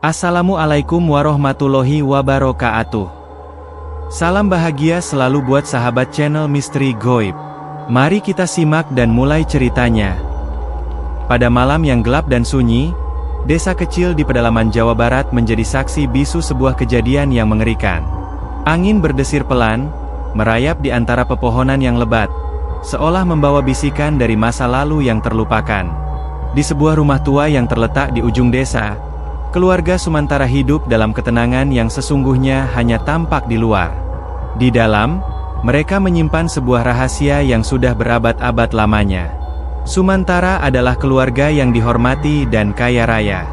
Assalamualaikum warahmatullahi wabarakatuh. Salam bahagia selalu buat sahabat channel Misteri Goib. Mari kita simak dan mulai ceritanya. Pada malam yang gelap dan sunyi, desa kecil di pedalaman Jawa Barat menjadi saksi bisu sebuah kejadian yang mengerikan. Angin berdesir pelan, merayap di antara pepohonan yang lebat, seolah membawa bisikan dari masa lalu yang terlupakan. Di sebuah rumah tua yang terletak di ujung desa, keluarga Sumantara hidup dalam ketenangan yang sesungguhnya hanya tampak di luar. Di dalam, mereka menyimpan sebuah rahasia yang sudah berabad-abad lamanya. Sumantara adalah keluarga yang dihormati dan kaya raya.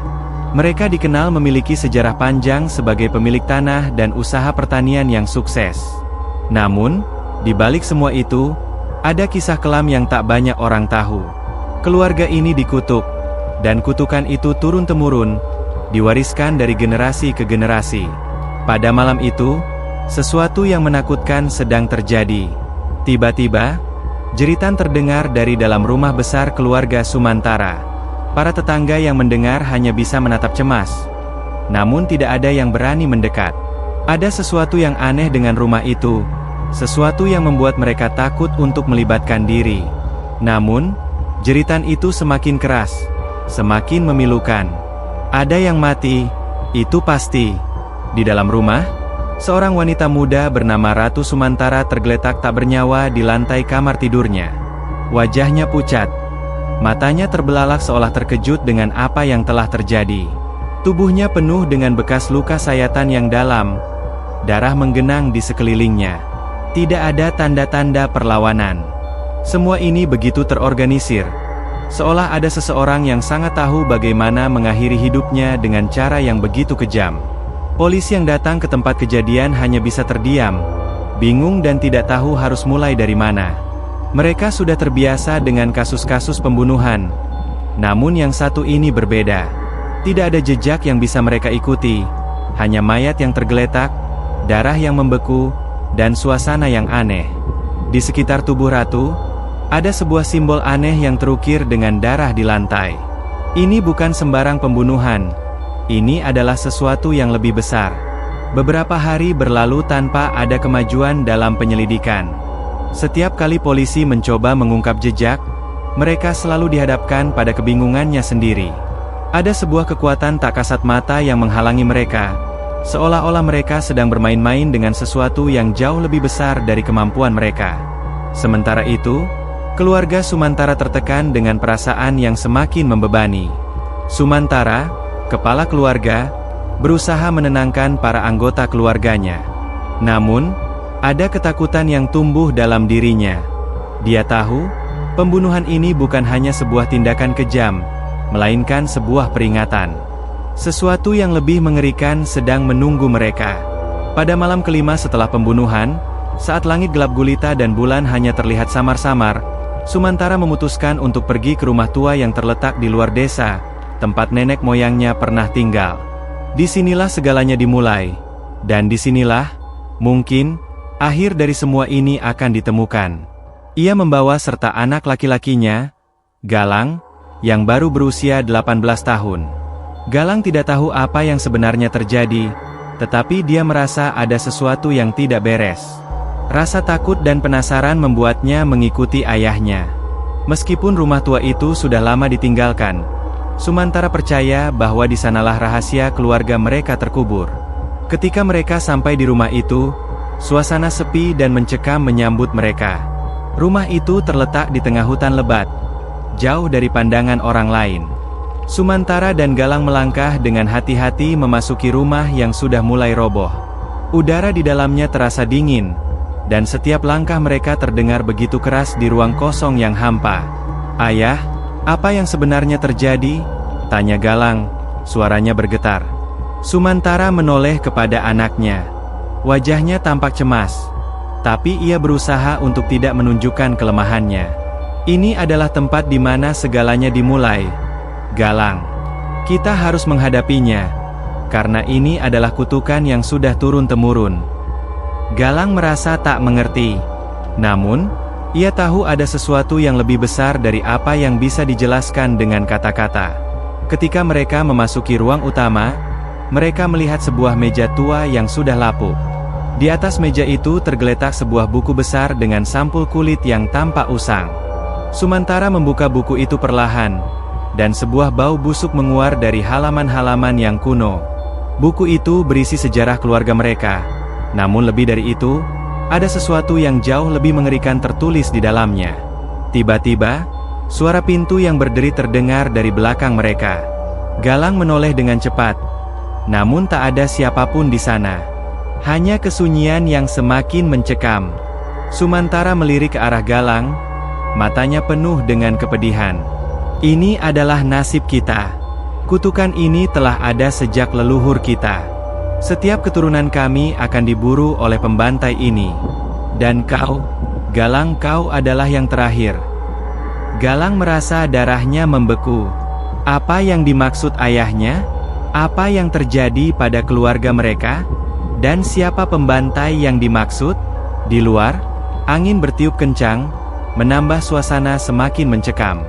Mereka dikenal memiliki sejarah panjang sebagai pemilik tanah dan usaha pertanian yang sukses. Namun, di balik semua itu, ada kisah kelam yang tak banyak orang tahu. Keluarga ini dikutuk, dan kutukan itu turun-temurun, diwariskan dari generasi ke generasi. Pada malam itu, sesuatu yang menakutkan sedang terjadi. Tiba-tiba, jeritan terdengar dari dalam rumah besar keluarga Sumantara. Para tetangga yang mendengar hanya bisa menatap cemas. Namun tidak ada yang berani mendekat. Ada sesuatu yang aneh dengan rumah itu, sesuatu yang membuat mereka takut untuk melibatkan diri. Namun, jeritan itu semakin keras, semakin memilukan. Ada yang mati, itu pasti. Di dalam rumah, seorang wanita muda bernama Ratu Sumantara tergeletak tak bernyawa di lantai kamar tidurnya. Wajahnya pucat, matanya terbelalak seolah terkejut dengan apa yang telah terjadi. Tubuhnya penuh dengan bekas luka sayatan yang dalam, darah menggenang di sekelilingnya. Tidak ada tanda-tanda perlawanan. Semua ini begitu terorganisir, seolah ada seseorang yang sangat tahu bagaimana mengakhiri hidupnya dengan cara yang begitu kejam. Polisi yang datang ke tempat kejadian hanya bisa terdiam, bingung dan tidak tahu harus mulai dari mana. Mereka sudah terbiasa dengan kasus-kasus pembunuhan. Namun yang satu ini berbeda. Tidak ada jejak yang bisa mereka ikuti, hanya mayat yang tergeletak, darah yang membeku, dan suasana yang aneh. Di sekitar tubuh Ratu, ada sebuah simbol aneh yang terukir dengan darah di lantai. Ini bukan sembarang pembunuhan. Ini adalah sesuatu yang lebih besar. Beberapa hari berlalu tanpa ada kemajuan dalam penyelidikan. Setiap kali polisi mencoba mengungkap jejak, mereka selalu dihadapkan pada kebingungannya sendiri. Ada sebuah kekuatan tak kasat mata yang menghalangi mereka, seolah-olah mereka sedang bermain-main dengan sesuatu yang jauh lebih besar dari kemampuan mereka. Sementara itu, keluarga Sumantara tertekan dengan perasaan yang semakin membebani. Sumantara, kepala keluarga, berusaha menenangkan para anggota keluarganya. Namun, ada ketakutan yang tumbuh dalam dirinya. Dia tahu, pembunuhan ini bukan hanya sebuah tindakan kejam, melainkan sebuah peringatan. Sesuatu yang lebih mengerikan sedang menunggu mereka. Pada malam kelima setelah pembunuhan, saat langit gelap gulita dan bulan hanya terlihat samar-samar, Sumantara memutuskan untuk pergi ke rumah tua yang terletak di luar desa, tempat nenek moyangnya pernah tinggal. Disinilah segalanya dimulai, dan disinilah, mungkin, akhir dari semua ini akan ditemukan. Ia membawa serta anak laki-lakinya, Galang, yang baru berusia 18 tahun. Galang tidak tahu apa yang sebenarnya terjadi, tetapi dia merasa ada sesuatu yang tidak beres. Rasa takut dan penasaran membuatnya mengikuti ayahnya. Meskipun rumah tua itu sudah lama ditinggalkan, Sumantara percaya bahwa di sanalah rahasia keluarga mereka terkubur. Ketika mereka sampai di rumah itu, suasana sepi dan mencekam menyambut mereka. Rumah itu terletak di tengah hutan lebat, jauh dari pandangan orang lain. Sumantara dan Galang melangkah dengan hati-hati memasuki rumah yang sudah mulai roboh. Udara di dalamnya terasa dingin, dan setiap langkah mereka terdengar begitu keras di ruang kosong yang hampa. "Ayah, apa yang sebenarnya terjadi?" tanya Galang, suaranya bergetar. Sumantara menoleh kepada anaknya. Wajahnya tampak cemas, tapi ia berusaha untuk tidak menunjukkan kelemahannya. "Ini adalah tempat di mana segalanya dimulai, Galang. Kita harus menghadapinya, karena ini adalah kutukan yang sudah turun-temurun." Galang merasa tak mengerti. Namun, ia tahu ada sesuatu yang lebih besar dari apa yang bisa dijelaskan dengan kata-kata. Ketika mereka memasuki ruang utama, mereka melihat sebuah meja tua yang sudah lapuk. Di atas meja itu tergeletak sebuah buku besar dengan sampul kulit yang tampak usang. Sumantara membuka buku itu perlahan, dan sebuah bau busuk menguar dari halaman-halaman yang kuno. Buku itu berisi sejarah keluarga mereka, namun lebih dari itu, ada sesuatu yang jauh lebih mengerikan tertulis di dalamnya. Tiba-tiba, suara pintu yang berderi terdengar dari belakang mereka. Galang menoleh dengan cepat, namun tak ada siapapun di sana. Hanya kesunyian yang semakin mencekam. Sumantara melirik ke arah Galang, matanya penuh dengan kepedihan. Ini adalah nasib kita. Kutukan ini telah ada sejak leluhur kita. Setiap keturunan kami akan diburu oleh pembantai ini. Dan kau, Galang, kau adalah yang terakhir. Galang merasa darahnya membeku. Apa yang dimaksud ayahnya? Apa yang terjadi pada keluarga mereka? Dan siapa pembantai yang dimaksud? Di luar, angin bertiup kencang, menambah suasana semakin mencekam.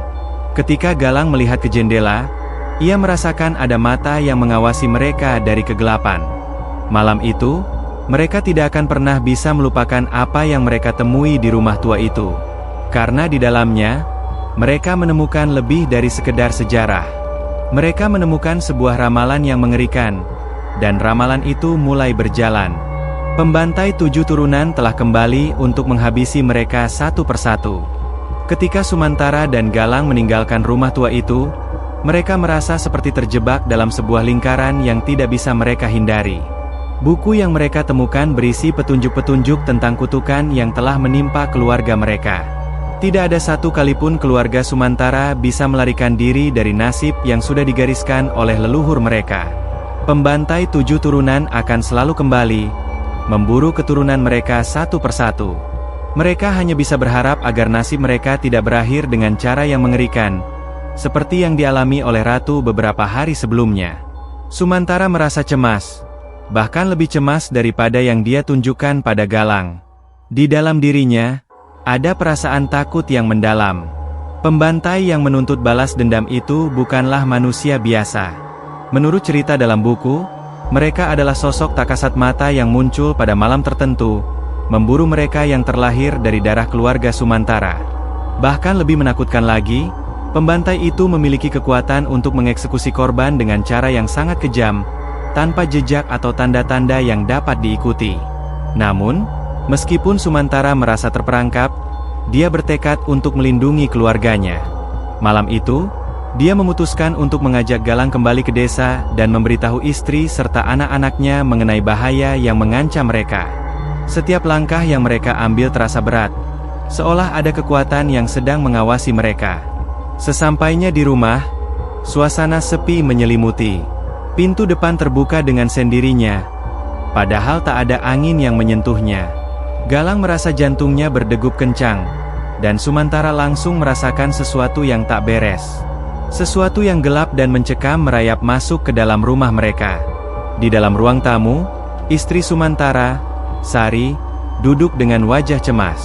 Ketika Galang melihat ke jendela, ia merasakan ada mata yang mengawasi mereka dari kegelapan. Malam itu, mereka tidak akan pernah bisa melupakan apa yang mereka temui di rumah tua itu. Karena di dalamnya, mereka menemukan lebih dari sekedar sejarah. Mereka menemukan sebuah ramalan yang mengerikan, dan ramalan itu mulai berjalan. Pembantai 7 turunan telah kembali untuk menghabisi mereka satu persatu. Ketika Sumantara dan Galang meninggalkan rumah tua itu, mereka merasa seperti terjebak dalam sebuah lingkaran yang tidak bisa mereka hindari. Buku yang mereka temukan berisi petunjuk-petunjuk tentang kutukan yang telah menimpa keluarga mereka. Tidak ada satu kali pun keluarga Sumantara bisa melarikan diri dari nasib yang sudah digariskan oleh leluhur mereka. Pembantai 7 turunan akan selalu kembali, memburu keturunan mereka satu persatu. Mereka hanya bisa berharap agar nasib mereka tidak berakhir dengan cara yang mengerikan, seperti yang dialami oleh Ratu beberapa hari sebelumnya. Sumantara merasa cemas, bahkan lebih cemas daripada yang dia tunjukkan pada Galang. Di dalam dirinya, ada perasaan takut yang mendalam. Pembantai yang menuntut balas dendam itu bukanlah manusia biasa. Menurut cerita dalam buku, mereka adalah sosok tak kasat mata yang muncul pada malam tertentu, memburu mereka yang terlahir dari darah keluarga Sumantara. Bahkan lebih menakutkan lagi, pembantai itu memiliki kekuatan untuk mengeksekusi korban dengan cara yang sangat kejam, tanpa jejak atau tanda-tanda yang dapat diikuti. Namun, meskipun Sumantara merasa terperangkap, dia bertekad untuk melindungi keluarganya. Malam itu, dia memutuskan untuk mengajak Galang kembali ke desa dan memberitahu istri serta anak-anaknya mengenai bahaya yang mengancam mereka. Setiap langkah yang mereka ambil terasa berat, seolah ada kekuatan yang sedang mengawasi mereka. Sesampainya di rumah, suasana sepi menyelimuti. Pintu depan terbuka dengan sendirinya, padahal tak ada angin yang menyentuhnya. Galang merasa jantungnya berdegup kencang, dan Sumantara langsung merasakan sesuatu yang tak beres. Sesuatu yang gelap dan mencekam merayap masuk ke dalam rumah mereka. Di dalam ruang tamu, istri Sumantara, Sari, duduk dengan wajah cemas.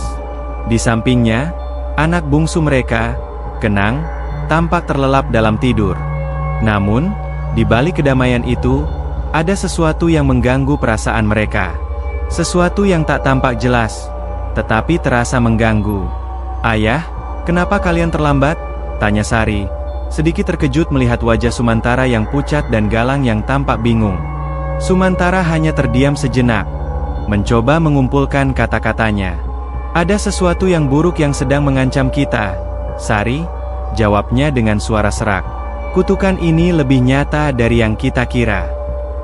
Di sampingnya, anak bungsu mereka, Kenang, tampak terlelap dalam tidur. Namun, di balik kedamaian itu, ada sesuatu yang mengganggu perasaan mereka. Sesuatu yang tak tampak jelas, tetapi terasa mengganggu. "Ayah, kenapa kalian terlambat?" tanya Sari, sedikit terkejut melihat wajah Sumantara yang pucat dan Galang yang tampak bingung. Sumantara hanya terdiam sejenak, mencoba mengumpulkan kata-katanya. "Ada sesuatu yang buruk yang sedang mengancam kita, Sari," jawabnya dengan suara serak. "Kutukan ini lebih nyata dari yang kita kira.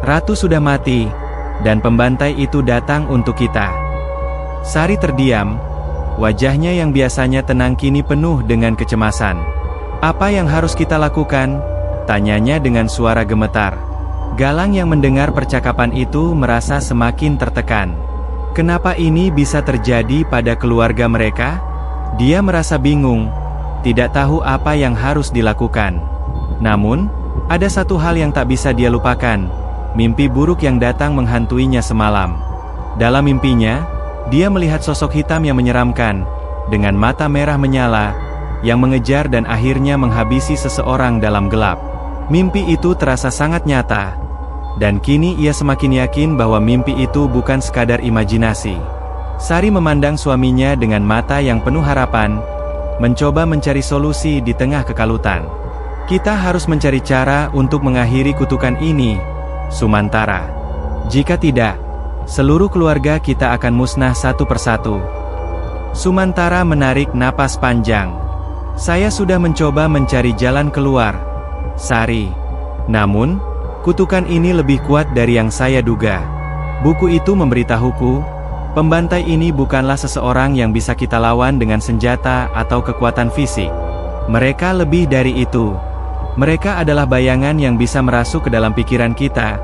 Ratu sudah mati, dan pembantai itu datang untuk kita." Sari terdiam, wajahnya yang biasanya tenang kini penuh dengan kecemasan. "Apa yang harus kita lakukan?" tanyanya dengan suara gemetar. Galang yang mendengar percakapan itu merasa semakin tertekan. Kenapa ini bisa terjadi pada keluarga mereka? Dia merasa bingung, tidak tahu apa yang harus dilakukan. Namun, ada satu hal yang tak bisa dia lupakan, mimpi buruk yang datang menghantuinya semalam. Dalam mimpinya, dia melihat sosok hitam yang menyeramkan, dengan mata merah menyala, yang mengejar dan akhirnya menghabisi seseorang dalam gelap. Mimpi itu terasa sangat nyata. Dan kini ia semakin yakin bahwa mimpi itu bukan sekadar imajinasi. Sari memandang suaminya dengan mata yang penuh harapan, mencoba mencari solusi di tengah kekalutan. Kita harus mencari cara untuk mengakhiri kutukan ini, Sumantara. Jika tidak, seluruh keluarga kita akan musnah satu persatu. Sumantara menarik napas panjang. Saya sudah mencoba mencari jalan keluar, Sari. Namun, kutukan ini lebih kuat dari yang saya duga. Buku itu memberitahuku, pembantai ini bukanlah seseorang yang bisa kita lawan dengan senjata atau kekuatan fisik. Mereka lebih dari itu. Mereka adalah bayangan yang bisa merasuk ke dalam pikiran kita,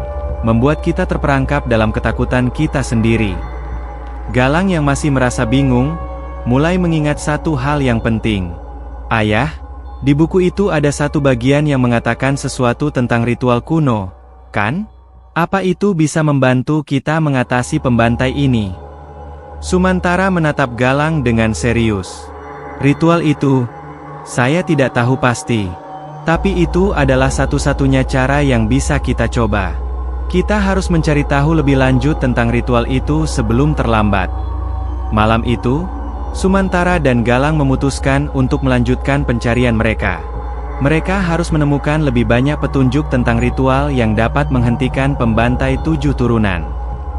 membuat kita terperangkap dalam ketakutan kita sendiri. Galang yang masih merasa bingung, mulai mengingat satu hal yang penting. Ayah, di buku itu ada satu bagian yang mengatakan sesuatu tentang ritual kuno, kan? Apa itu bisa membantu kita mengatasi pembantai ini? Sumantara menatap Galang dengan serius. Ritual itu, saya tidak tahu pasti. Tapi itu adalah satu-satunya cara yang bisa kita coba. Kita harus mencari tahu lebih lanjut tentang ritual itu sebelum terlambat. Malam itu, Sumantara dan Galang memutuskan untuk melanjutkan pencarian mereka. Mereka harus menemukan lebih banyak petunjuk tentang ritual yang dapat menghentikan pembantai 7 turunan.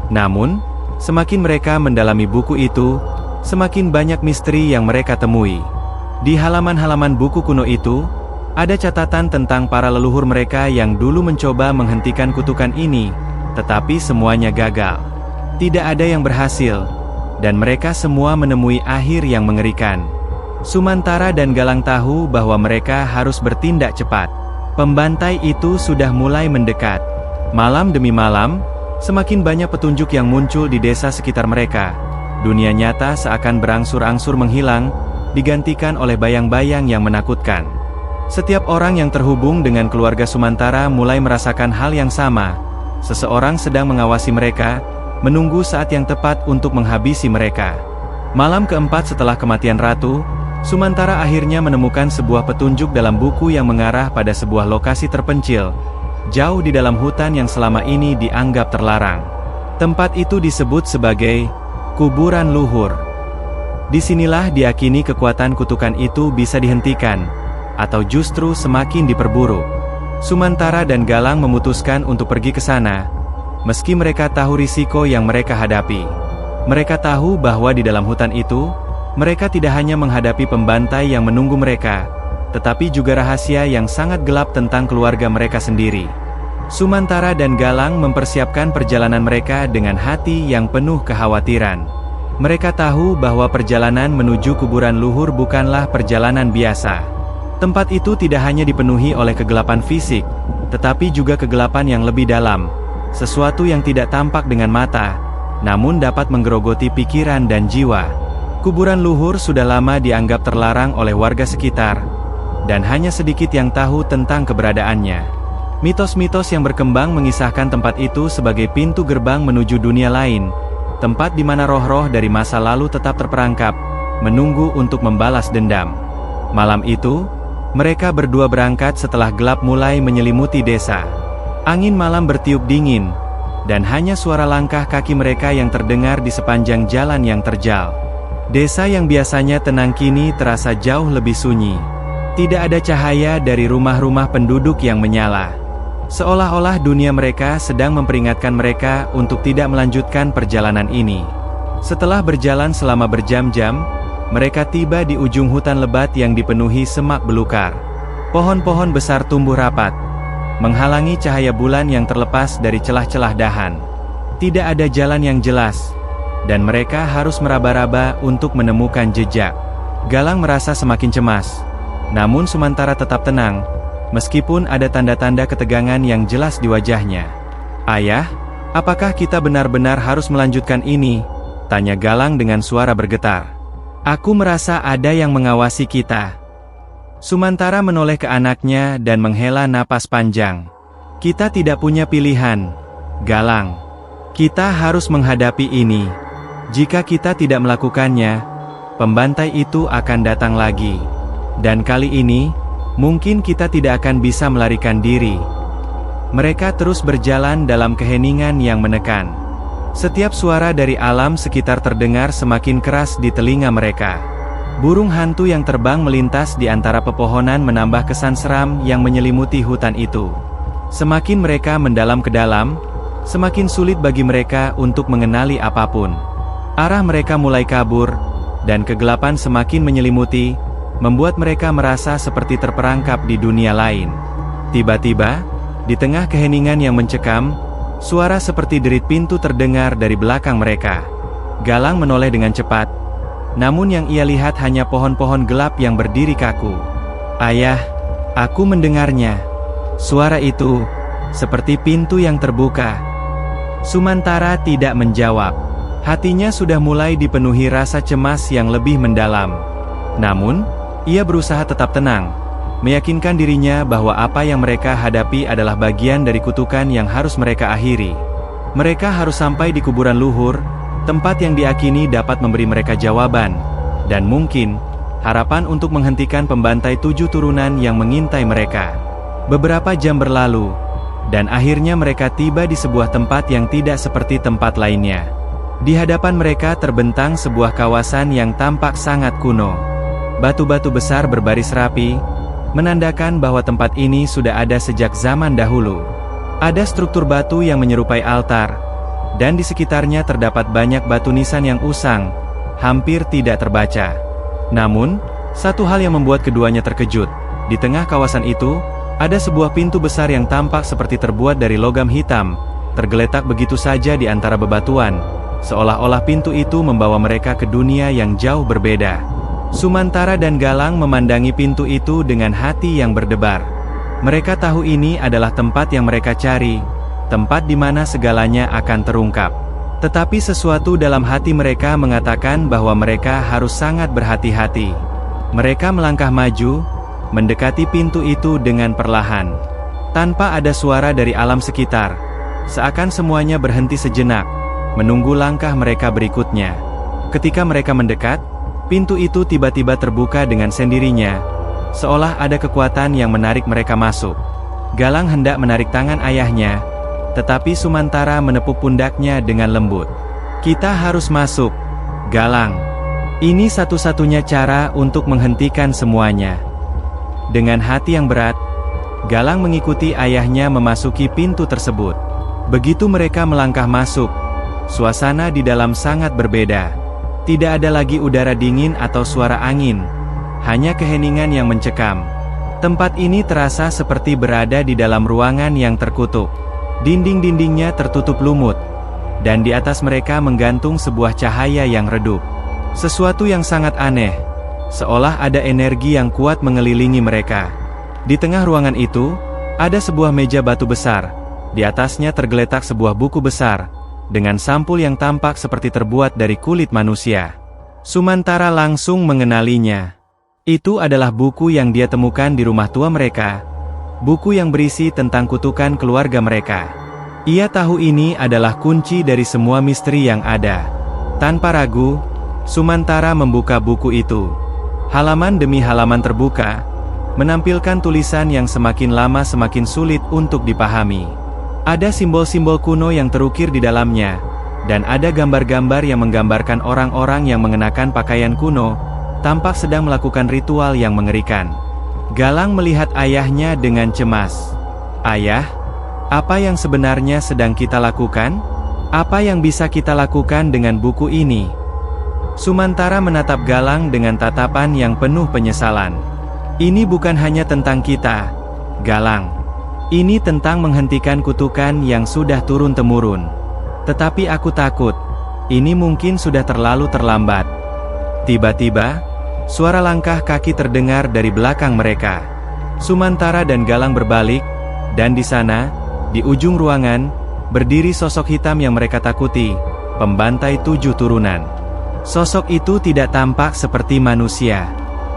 Namun, semakin mereka mendalami buku itu, semakin banyak misteri yang mereka temui. Di halaman-halaman buku kuno itu, ada catatan tentang para leluhur mereka yang dulu mencoba menghentikan kutukan ini, tetapi semuanya gagal. Tidak ada yang berhasil, dan mereka semua menemui akhir yang mengerikan. Sumantara dan Galang tahu bahwa mereka harus bertindak cepat. Pembantai itu sudah mulai mendekat. Malam demi malam, semakin banyak petunjuk yang muncul di desa sekitar mereka. Dunia nyata seakan berangsur-angsur menghilang, digantikan oleh bayang-bayang yang menakutkan. Setiap orang yang terhubung dengan keluarga Sumantara mulai merasakan hal yang sama. Seseorang sedang mengawasi mereka, menunggu saat yang tepat untuk menghabisi mereka. Malam keempat setelah kematian Ratu, Sumantara akhirnya menemukan sebuah petunjuk dalam buku yang mengarah pada sebuah lokasi terpencil, jauh di dalam hutan yang selama ini dianggap terlarang. Tempat itu disebut sebagai kuburan luhur. Disinilah diakini kekuatan kutukan itu bisa dihentikan, atau justru semakin diperburuk. Sumantara dan Galang memutuskan untuk pergi ke sana, meski mereka tahu risiko yang mereka hadapi. Mereka tahu bahwa di dalam hutan itu, mereka tidak hanya menghadapi pembantai yang menunggu mereka, tetapi juga rahasia yang sangat gelap tentang keluarga mereka sendiri. Sumantara dan Galang mempersiapkan perjalanan mereka dengan hati yang penuh kekhawatiran. Mereka tahu bahwa perjalanan menuju kuburan luhur bukanlah perjalanan biasa. Tempat itu tidak hanya dipenuhi oleh kegelapan fisik, tetapi juga kegelapan yang lebih dalam, sesuatu yang tidak tampak dengan mata, namun dapat menggerogoti pikiran dan jiwa. Kuburan luhur sudah lama dianggap terlarang oleh warga sekitar, dan hanya sedikit yang tahu tentang keberadaannya. Mitos-mitos yang berkembang mengisahkan tempat itu sebagai pintu gerbang menuju dunia lain, tempat di mana roh-roh dari masa lalu tetap terperangkap, menunggu untuk membalas dendam. Malam itu, mereka berdua berangkat setelah gelap mulai menyelimuti desa. Angin malam bertiup dingin, dan hanya suara langkah kaki mereka yang terdengar di sepanjang jalan yang terjal. Desa yang biasanya tenang kini terasa jauh lebih sunyi. Tidak ada cahaya dari rumah-rumah penduduk yang menyala. Seolah-olah dunia mereka sedang memperingatkan mereka untuk tidak melanjutkan perjalanan ini. Setelah berjalan selama berjam-jam, mereka tiba di ujung hutan lebat yang dipenuhi semak belukar. Pohon-pohon besar tumbuh rapat, menghalangi cahaya bulan yang terlepas dari celah-celah dahan. Tidak ada jalan yang jelas, dan mereka harus meraba-raba untuk menemukan jejak. Galang merasa semakin cemas, namun Sumantara tetap tenang, meskipun ada tanda-tanda ketegangan yang jelas di wajahnya. "Ayah, apakah kita benar-benar harus melanjutkan ini?" tanya Galang dengan suara bergetar. "Aku merasa ada yang mengawasi kita." Sumantara menoleh ke anaknya dan menghela napas panjang. "Kita tidak punya pilihan, Galang. Kita harus menghadapi ini. Jika kita tidak melakukannya, pembantai itu akan datang lagi. Dan kali ini, mungkin kita tidak akan bisa melarikan diri." Mereka terus berjalan dalam keheningan yang menekan. Setiap suara dari alam sekitar terdengar semakin keras di telinga mereka. Burung hantu yang terbang melintas di antara pepohonan menambah kesan seram yang menyelimuti hutan itu. Semakin mereka mendalam ke dalam, semakin sulit bagi mereka untuk mengenali apapun. Arah mereka mulai kabur, dan kegelapan semakin menyelimuti, membuat mereka merasa seperti terperangkap di dunia lain. Tiba-tiba, di tengah keheningan yang mencekam, suara seperti derit pintu terdengar dari belakang mereka. Galang menoleh dengan cepat, namun yang ia lihat hanya pohon-pohon gelap yang berdiri kaku. "Ayah, aku mendengarnya." Suara itu, seperti pintu yang terbuka. Sumantara tidak menjawab. Hatinya sudah mulai dipenuhi rasa cemas yang lebih mendalam. Namun, ia berusaha tetap tenang, meyakinkan dirinya bahwa apa yang mereka hadapi adalah bagian dari kutukan yang harus mereka akhiri. Mereka harus sampai di kuburan luhur, tempat yang diakini dapat memberi mereka jawaban, dan mungkin, harapan untuk menghentikan pembantai 7 turunan yang mengintai mereka. Beberapa jam berlalu, dan akhirnya mereka tiba di sebuah tempat yang tidak seperti tempat lainnya. Di hadapan mereka terbentang sebuah kawasan yang tampak sangat kuno. Batu-batu besar berbaris rapi, menandakan bahwa tempat ini sudah ada sejak zaman dahulu. Ada struktur batu yang menyerupai altar, dan di sekitarnya terdapat banyak batu nisan yang usang, hampir tidak terbaca. Namun, satu hal yang membuat keduanya terkejut. Di tengah kawasan itu, ada sebuah pintu besar yang tampak seperti terbuat dari logam hitam, tergeletak begitu saja di antara bebatuan, seolah-olah pintu itu membawa mereka ke dunia yang jauh berbeda. Sumantara dan Galang memandangi pintu itu dengan hati yang berdebar. Mereka tahu ini adalah tempat yang mereka cari, tempat di mana segalanya akan terungkap. Tetapi sesuatu dalam hati mereka mengatakan bahwa mereka harus sangat berhati-hati. Mereka melangkah maju, mendekati pintu itu dengan perlahan. Tanpa ada suara dari alam sekitar, seakan semuanya berhenti sejenak, menunggu langkah mereka berikutnya. Ketika mereka mendekat, pintu itu tiba-tiba terbuka dengan sendirinya, seolah ada kekuatan yang menarik mereka masuk. Galang hendak menarik tangan ayahnya, tetapi Sumantara menepuk pundaknya dengan lembut. "Kita harus masuk, Galang. Ini satu-satunya cara untuk menghentikan semuanya." Dengan hati yang berat, Galang mengikuti ayahnya memasuki pintu tersebut. Begitu mereka melangkah masuk, suasana di dalam sangat berbeda. Tidak ada lagi udara dingin atau suara angin, hanya keheningan yang mencekam. Tempat ini terasa seperti berada di dalam ruangan yang terkutuk. Dinding-dindingnya tertutup lumut, dan di atas mereka menggantung sebuah cahaya yang redup. Sesuatu yang sangat aneh, seolah ada energi yang kuat mengelilingi mereka. Di tengah ruangan itu, ada sebuah meja batu besar. Di atasnya tergeletak sebuah buku besar, dengan sampul yang tampak seperti terbuat dari kulit manusia. Sumantara langsung mengenalinya. Itu adalah buku yang dia temukan di rumah tua mereka. Buku yang berisi tentang kutukan keluarga mereka. Ia tahu ini adalah kunci dari semua misteri yang ada. Tanpa ragu, Sumantara membuka buku itu. Halaman demi halaman terbuka, menampilkan tulisan yang semakin lama semakin sulit untuk dipahami. Ada simbol-simbol kuno yang terukir di dalamnya, dan ada gambar-gambar yang menggambarkan orang-orang yang mengenakan pakaian kuno, tampak sedang melakukan ritual yang mengerikan. Galang melihat ayahnya dengan cemas. "Ayah, apa yang sebenarnya sedang kita lakukan? Apa yang bisa kita lakukan dengan buku ini?" Sumantara menatap Galang dengan tatapan yang penuh penyesalan. "Ini bukan hanya tentang kita, Galang. Ini tentang menghentikan kutukan yang sudah turun-temurun. Tetapi aku takut, ini mungkin sudah terlalu terlambat." Tiba-tiba, suara langkah kaki terdengar dari belakang mereka. Sumantara dan Galang berbalik, dan di sana, di ujung ruangan, berdiri sosok hitam yang mereka takuti, pembantai 7 turunan. Sosok itu tidak tampak seperti manusia.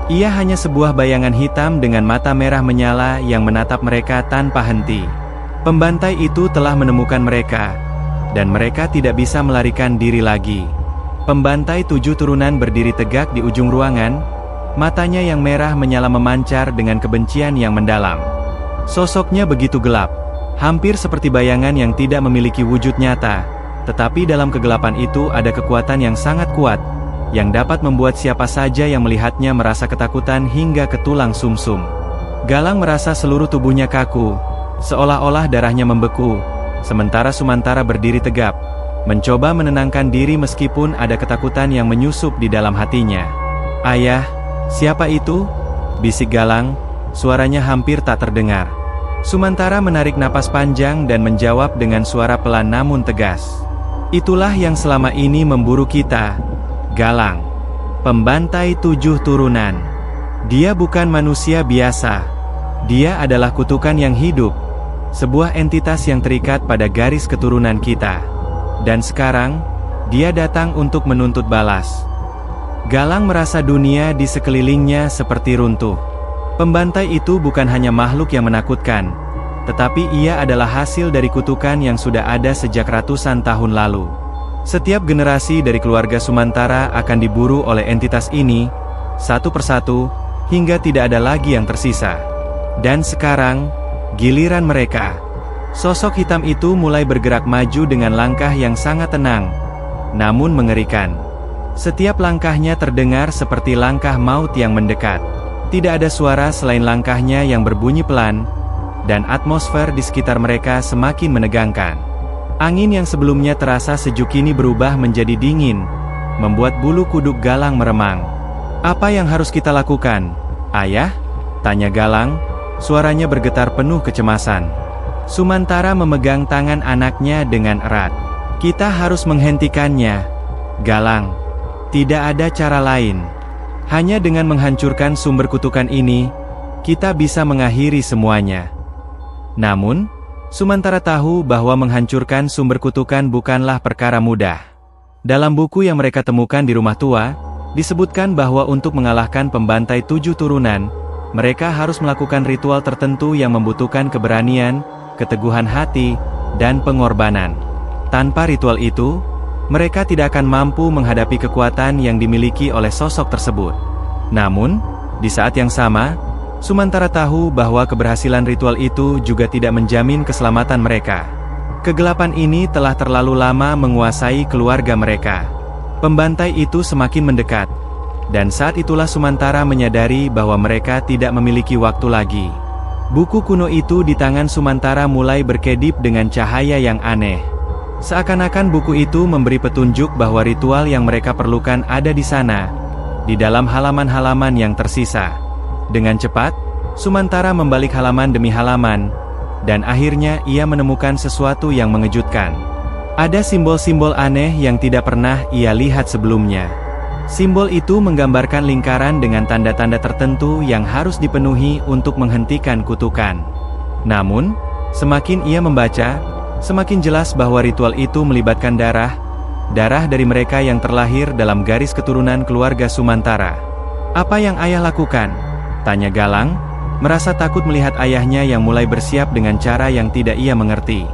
Ia hanya sebuah bayangan hitam dengan mata merah menyala yang menatap mereka tanpa henti. Pembantai itu telah menemukan mereka, dan mereka tidak bisa melarikan diri lagi. Pembantai 7 turunan berdiri tegak di ujung ruangan, matanya yang merah menyala memancar dengan kebencian yang mendalam. Sosoknya begitu gelap, Hampir seperti bayangan yang tidak memiliki wujud nyata, tetapi dalam kegelapan itu ada kekuatan yang sangat kuat, yang dapat membuat siapa saja yang melihatnya merasa ketakutan hingga ke tulang sumsum. Galang merasa seluruh tubuhnya kaku, seolah-olah darahnya membeku, sementara Sumantara berdiri tegap, mencoba menenangkan diri meskipun ada ketakutan yang menyusup di dalam hatinya. "Ayah, siapa itu?" bisik Galang, suaranya hampir tak terdengar. Sumantara menarik napas panjang dan menjawab dengan suara pelan namun tegas. "Itulah yang selama ini memburu kita, Galang. Pembantai 7 turunan. Dia bukan manusia biasa. Dia adalah kutukan yang hidup. Sebuah entitas yang terikat pada garis keturunan kita. Dan sekarang, dia datang untuk menuntut balas." Galang merasa dunia di sekelilingnya seperti runtuh. Pembantai itu bukan hanya makhluk yang menakutkan, tetapi ia adalah hasil dari kutukan yang sudah ada sejak ratusan tahun lalu. Setiap generasi dari keluarga Sumantara akan diburu oleh entitas ini, satu persatu, hingga tidak ada lagi yang tersisa. Dan sekarang, giliran mereka. Sosok hitam itu mulai bergerak maju dengan langkah yang sangat tenang, namun mengerikan. Setiap langkahnya terdengar seperti langkah maut yang mendekat. Tidak ada suara selain langkahnya yang berbunyi pelan, dan atmosfer di sekitar mereka semakin menegangkan. Angin yang sebelumnya terasa sejuk kini berubah menjadi dingin, membuat bulu kuduk Galang meremang. "Apa yang harus kita lakukan, Ayah?" tanya Galang, suaranya bergetar penuh kecemasan. Sumantara memegang tangan anaknya dengan erat. "Kita harus menghentikannya, Galang. Tidak ada cara lain. Hanya dengan menghancurkan sumber kutukan ini, kita bisa mengakhiri semuanya." Namun, Sumantara tahu bahwa menghancurkan sumber kutukan bukanlah perkara mudah. Dalam buku yang mereka temukan di rumah tua, disebutkan bahwa untuk mengalahkan pembantai 7 turunan, mereka harus melakukan ritual tertentu yang membutuhkan keberanian, keteguhan hati, dan pengorbanan. Tanpa ritual itu, mereka tidak akan mampu menghadapi kekuatan yang dimiliki oleh sosok tersebut. Namun, di saat yang sama, Sumantara tahu bahwa keberhasilan ritual itu juga tidak menjamin keselamatan mereka. Kegelapan ini telah terlalu lama menguasai keluarga mereka. Pembantai itu semakin mendekat, dan saat itulah Sumantara menyadari bahwa mereka tidak memiliki waktu lagi. Buku kuno itu di tangan Sumantara mulai berkedip dengan cahaya yang aneh. Seakan-akan buku itu memberi petunjuk bahwa ritual yang mereka perlukan ada di sana, di dalam halaman-halaman yang tersisa. Dengan cepat, Sumantara membalik halaman demi halaman, dan akhirnya ia menemukan sesuatu yang mengejutkan. Ada simbol-simbol aneh yang tidak pernah ia lihat sebelumnya. Simbol itu menggambarkan lingkaran dengan tanda-tanda tertentu yang harus dipenuhi untuk menghentikan kutukan. Namun, semakin ia membaca, semakin jelas bahwa ritual itu melibatkan darah dari mereka yang terlahir dalam garis keturunan keluarga Sumantara. "Apa yang ayah lakukan?" tanya Galang, merasa takut melihat ayahnya yang mulai bersiap dengan cara yang tidak ia mengerti.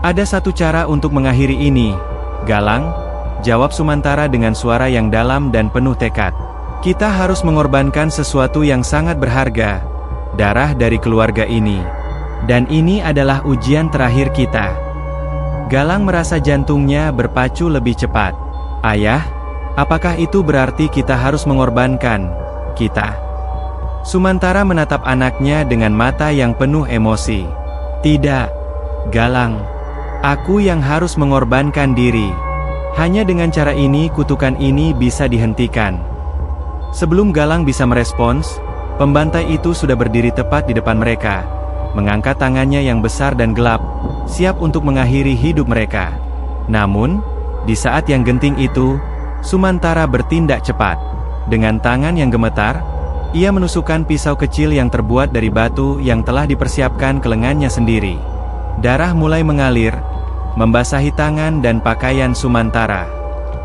"Ada satu cara untuk mengakhiri ini, Galang," jawab Sumantara dengan suara yang dalam dan penuh tekad. "Kita harus mengorbankan sesuatu yang sangat berharga, darah dari keluarga ini. Dan ini adalah ujian terakhir kita." Galang merasa jantungnya berpacu lebih cepat. "Ayah, apakah itu berarti kita harus mengorbankan kita?" Sumantara menatap anaknya dengan mata yang penuh emosi. "Tidak, Galang. Aku yang harus mengorbankan diri. Hanya dengan cara ini kutukan ini bisa dihentikan." Sebelum Galang bisa merespons, pembantai itu sudah berdiri tepat di depan mereka, mengangkat tangannya yang besar dan gelap, siap untuk mengakhiri hidup mereka. Namun, di saat yang genting itu, Sumantara bertindak cepat. Dengan tangan yang gemetar, ia menusukkan pisau kecil yang terbuat dari batu yang telah dipersiapkan ke lengannya sendiri. Darah mulai mengalir, membasahi tangan dan pakaian Sumantara.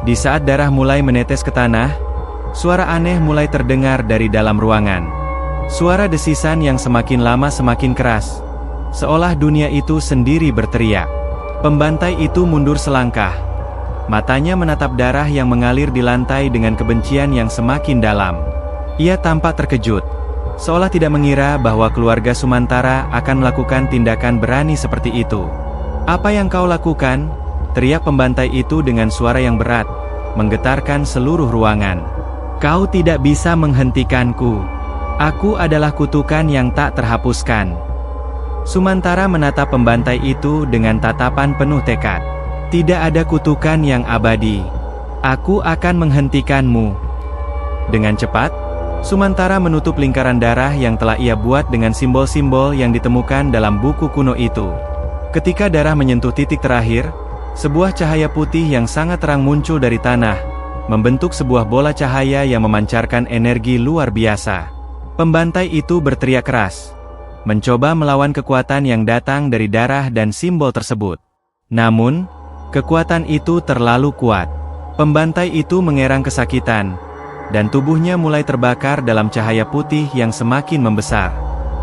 Di saat darah mulai menetes ke tanah, suara aneh mulai terdengar dari dalam ruangan. Suara desisan yang semakin lama semakin keras, seolah dunia itu sendiri berteriak. Pembantai itu mundur selangkah. Matanya menatap darah yang mengalir di lantai dengan kebencian yang semakin dalam. Ia tampak terkejut. seolah tidak mengira bahwa keluarga Sumantara akan melakukan tindakan berani seperti itu. "Apa yang kau lakukan?" teriak pembantai itu dengan suara yang berat, menggetarkan seluruh ruangan. "Kau tidak bisa menghentikanku. Aku adalah kutukan yang tak terhapuskan." Sumantara menatap pembantai itu dengan tatapan penuh tekad. "Tidak ada kutukan yang abadi. Aku akan menghentikanmu." Dengan cepat, Sumantara menutup lingkaran darah yang telah ia buat dengan simbol-simbol yang ditemukan dalam buku kuno itu. Ketika darah menyentuh titik terakhir, sebuah cahaya putih yang sangat terang muncul dari tanah, membentuk sebuah bola cahaya yang memancarkan energi luar biasa. Pembantai itu berteriak keras, mencoba melawan kekuatan yang datang dari darah dan simbol tersebut. Namun, kekuatan itu terlalu kuat. Pembantai itu mengerang kesakitan, dan tubuhnya mulai terbakar dalam cahaya putih yang semakin membesar.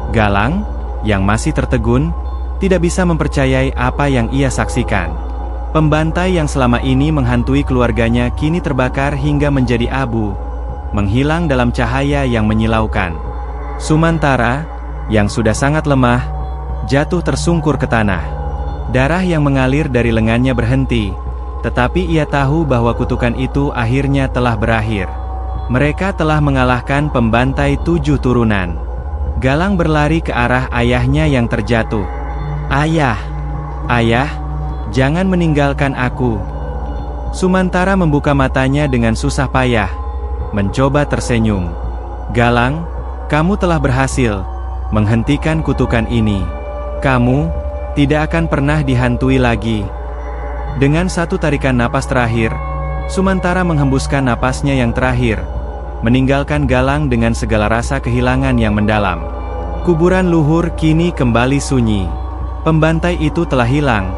Galang, yang masih tertegun, tidak bisa mempercayai apa yang ia saksikan. Pembantai yang selama ini menghantui keluarganya kini terbakar hingga menjadi abu, menghilang dalam cahaya yang menyilaukan. Sumantara, yang sudah sangat lemah, jatuh tersungkur ke tanah. Darah yang mengalir dari lengannya berhenti, tetapi ia tahu bahwa kutukan itu akhirnya telah berakhir. Mereka telah mengalahkan pembantai 7 turunan. Galang berlari ke arah ayahnya yang terjatuh. "Ayah! Ayah! Jangan meninggalkan aku!" Sumantara membuka matanya dengan susah payah, mencoba tersenyum. "Galang, kamu telah berhasil menghentikan kutukan ini. Kamu tidak akan pernah dihantui lagi." Dengan satu tarikan napas terakhir, Sumantara menghembuskan napasnya yang terakhir, meninggalkan Galang dengan segala rasa kehilangan yang mendalam. Kuburan luhur kini kembali sunyi. Pembantai itu telah hilang,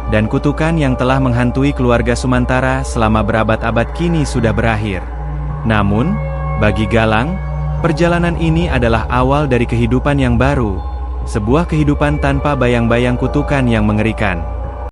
dan kutukan yang telah menghantui keluarga Sumantara selama berabad-abad kini sudah berakhir. Namun, bagi Galang, perjalanan ini adalah awal dari kehidupan yang baru, sebuah kehidupan tanpa bayang-bayang kutukan yang mengerikan.